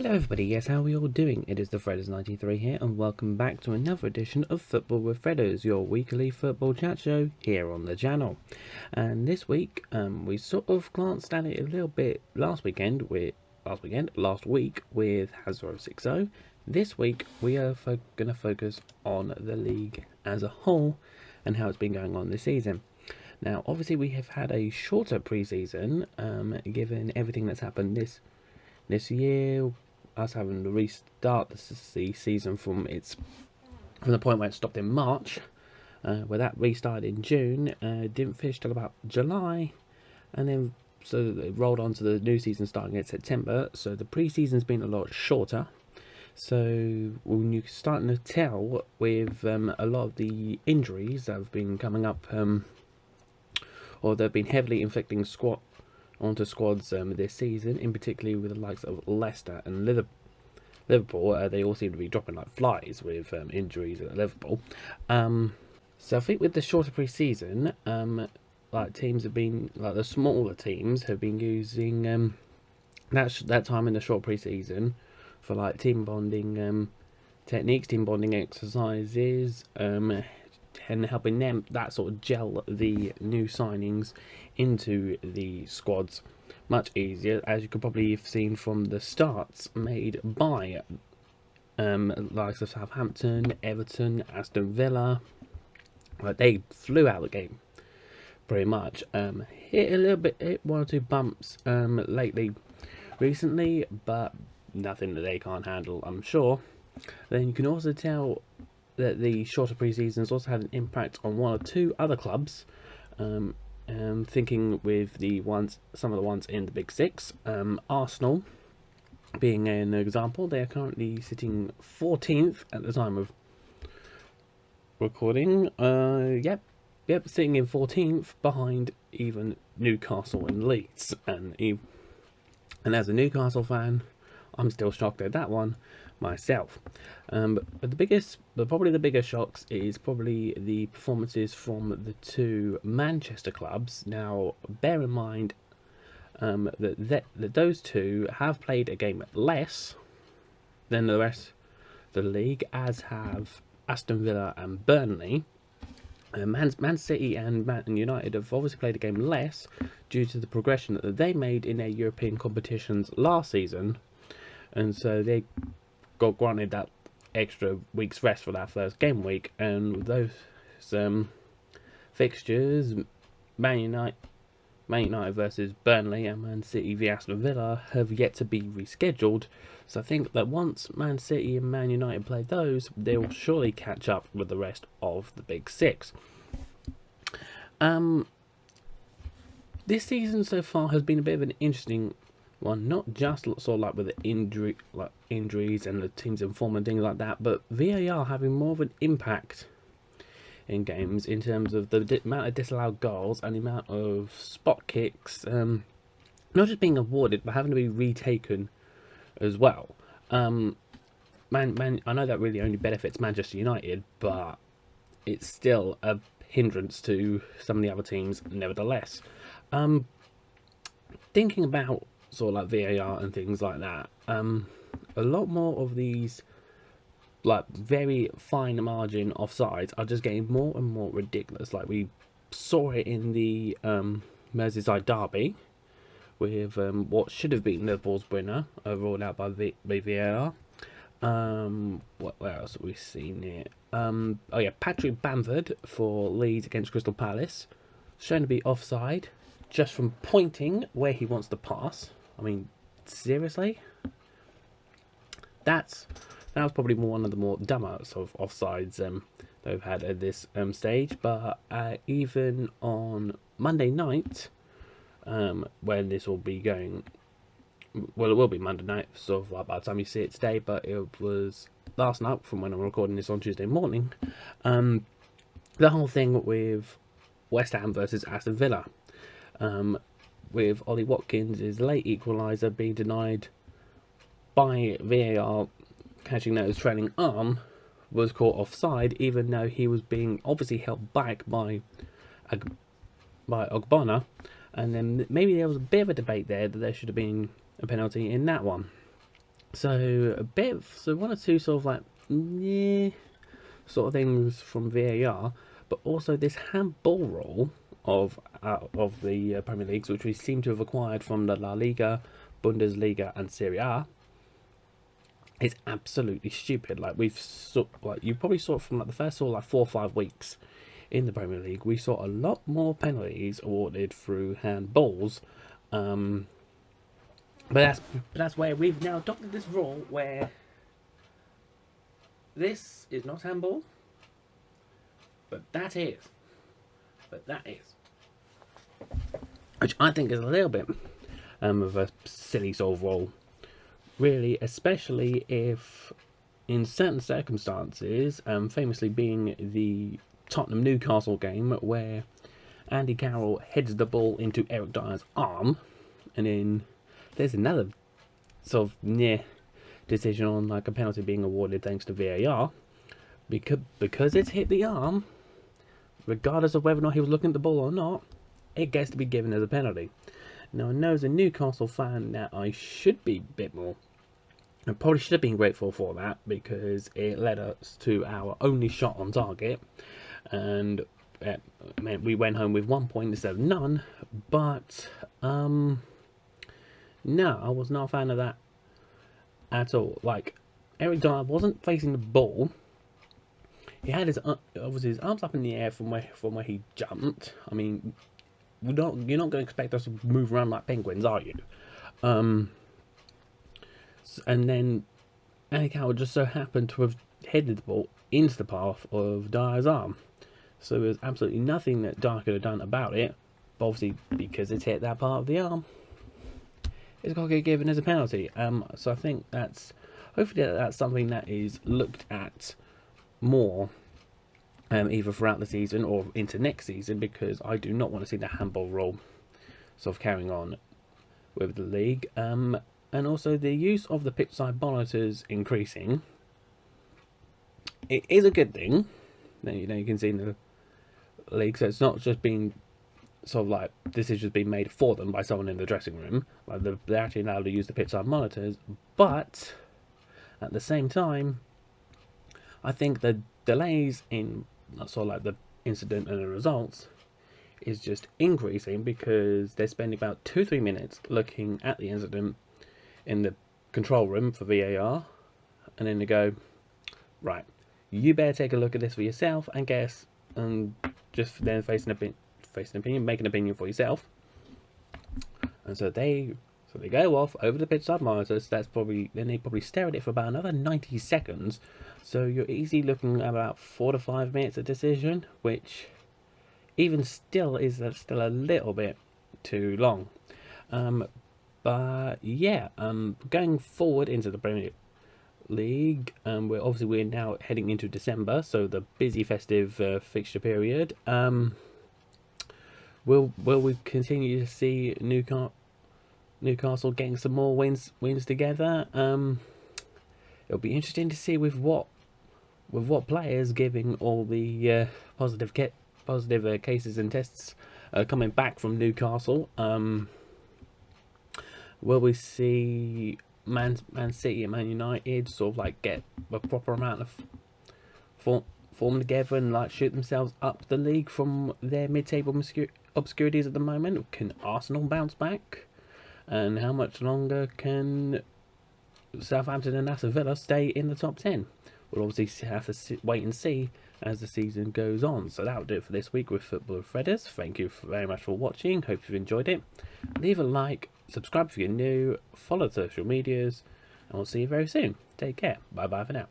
Hello everybody, yes, how are we all doing? It is the Fredders93 here, and welcome back to another edition of Football with Fredders, your weekly football chat show here on the channel. And this week, we sort of glanced at it a little bit last week with Hasbro 60. This week, we are going to focus on the league as a whole and how it's been going on this season. Now, obviously, we have had a shorter preseason, given everything that's happened this year, us having to restart the season from the point where it stopped in March, where that restarted in June, didn't finish till about July, and then so it rolled on to the new season starting in September. So the pre-season's been a lot shorter. So when you're starting to tell with a lot of the injuries that have been coming up, or they've been heavily inflicting onto squads this season, in particular with the likes of Leicester and Liverpool. They all seem to be dropping like flies with injuries at Liverpool. So I think with the shorter pre-season, like teams have been, like the smaller teams have been using that time in the short pre-season for like team bonding techniques, team bonding exercises, and helping them that sort of gel the new signings into the squads much easier, as you could probably have seen from the starts made by likes of Southampton, Everton, Aston Villa. Like they flew out the game pretty much. Hit one or two bumps recently, but nothing that they can't handle, I'm sure. Then you can also tell that the shorter pre-season has also had an impact on one or two other clubs. Thinking with some of the ones in the Big Six, Arsenal being an example. They are currently sitting 14th at the time of recording. Yep, sitting in 14th behind even Newcastle and Leeds. And as a Newcastle fan, I'm still shocked at that one myself. But probably the biggest shocks is probably the performances from the two Manchester clubs. Now, bear in mind that those two have played a game less than the rest of the league, as have Aston Villa and Burnley. Man City and Man United have obviously played a game less due to the progression that they made in their European competitions last season, and so they got granted that extra week's rest for that first game week. And with those fixtures, Man United versus Burnley and Man City v Aston Villa have yet to be rescheduled. So I think that once Man City and Man United play those, they will surely catch up with the rest of the Big Six. This season so far has been a bit of an interesting one, not just sort of like with the injuries and the teams in form and things like that, but VAR having more of an impact in games in terms of the amount of disallowed goals and the amount of spot kicks, not just being awarded but having to be retaken as well. I know that really only benefits Manchester United, but it's still a hindrance to some of the other teams nevertheless. Thinking about sort of like VAR and things like that, a lot more of these like very fine margin offsides are just getting more and more ridiculous. Like we saw it in the Merseyside derby with what should have been Liverpool's winner, ruled out by VAR. What else have we seen here? Oh yeah, Patrick Bamford for Leeds against Crystal Palace, shown to be offside just from pointing where he wants to pass. I mean, seriously? That was probably one of the more dumber sort of offsides they've had at this stage. But even on Monday night, when this will be going, well, it will be Monday night, sort of like by the time you see it today, but it was last night from when I'm recording this on Tuesday morning. The whole thing with West Ham versus Aston Villa, with Ollie Watkins' late equaliser being denied by VAR, catching that his trailing arm was caught offside, even though he was being obviously held back by Ogbonna. And then maybe there was a bit of a debate there that there should have been a penalty in that one. So one or two sort of like yeah sort of things from VAR, but also this handball rule of the Premier Leagues, which we seem to have acquired from the La Liga, Bundesliga, and Serie A. It's absolutely stupid. Like you probably saw it from like the first 4 or 5 weeks in the Premier League. We saw a lot more penalties awarded through handballs, but that's where we've now adopted this rule where this is not handball, but that is. Which I think is a little bit of a silly sort of rule. Really, especially if in certain circumstances, famously being the Tottenham Newcastle game where Andy Carroll heads the ball into Eric Dyer's arm, and then there's another sort of near decision on like a penalty being awarded thanks to VAR because it's hit the arm, regardless of whether or not he was looking at the ball or not, it gets to be given as a penalty. Now, I know as a Newcastle fan that I should be a bit more. I probably should have been grateful for that because it led us to our only shot on target, and it meant we went home with 1 point instead of none. But no, I was not a fan of that at all. Like, Eric Dyer wasn't facing the ball. He had obviously his arms up in the air from where he jumped. I mean, you're not going to expect us to move around like penguins, are you? And then Andy Carroll just so happened to have headed the ball into the path of Dyer's arm. So there's absolutely nothing that Dyer could have done about it. But obviously, because it's hit that part of the arm, it's got to get given as a penalty. So I think hopefully that's something that is looked at more, either throughout the season or into next season, because I do not want to see the handball rule sort of carrying on with the league. And also the use of the pitch side monitors increasing. It is a good thing. You can see in the league, so it's not just being sort of like decisions being made for them by someone in the dressing room. Like they're actually allowed to use the pitch side monitors, but at the same time, I think the delays in sort of like the incident and the results is just increasing because they're spending about 2-3 minutes looking at the incident in the control room for VAR, and then they go, right, you better take a look at this for yourself and guess, and just then face an opinion, make an opinion for yourself. And so they go off over the pitch side monitors. Then they probably stare at it for about another 90 seconds. So you're easily looking at about 4 to 5 minutes of decision, which even still is still a little bit too long. But yeah, going forward into the Premier League, we're now heading into December, so the busy festive fixture period. Will we continue to see Newcastle getting some more wins together? It'll be interesting to see with what players, giving all the positive cases and tests coming back from Newcastle. Will we see Man City and Man United sort of like get a proper amount of form together and like shoot themselves up the league from their mid-table obscurities at the moment? Can Arsenal bounce back? And how much longer can Southampton and Aston Villa stay in the top 10? We'll obviously have to wait and see as the season goes on. So that'll do it for this week with Football with Fredders. Thank you very much for watching. Hope you've enjoyed it. Leave a like, subscribe if you're new, follow social medias, and we'll see you very soon. Take care. Bye bye for now.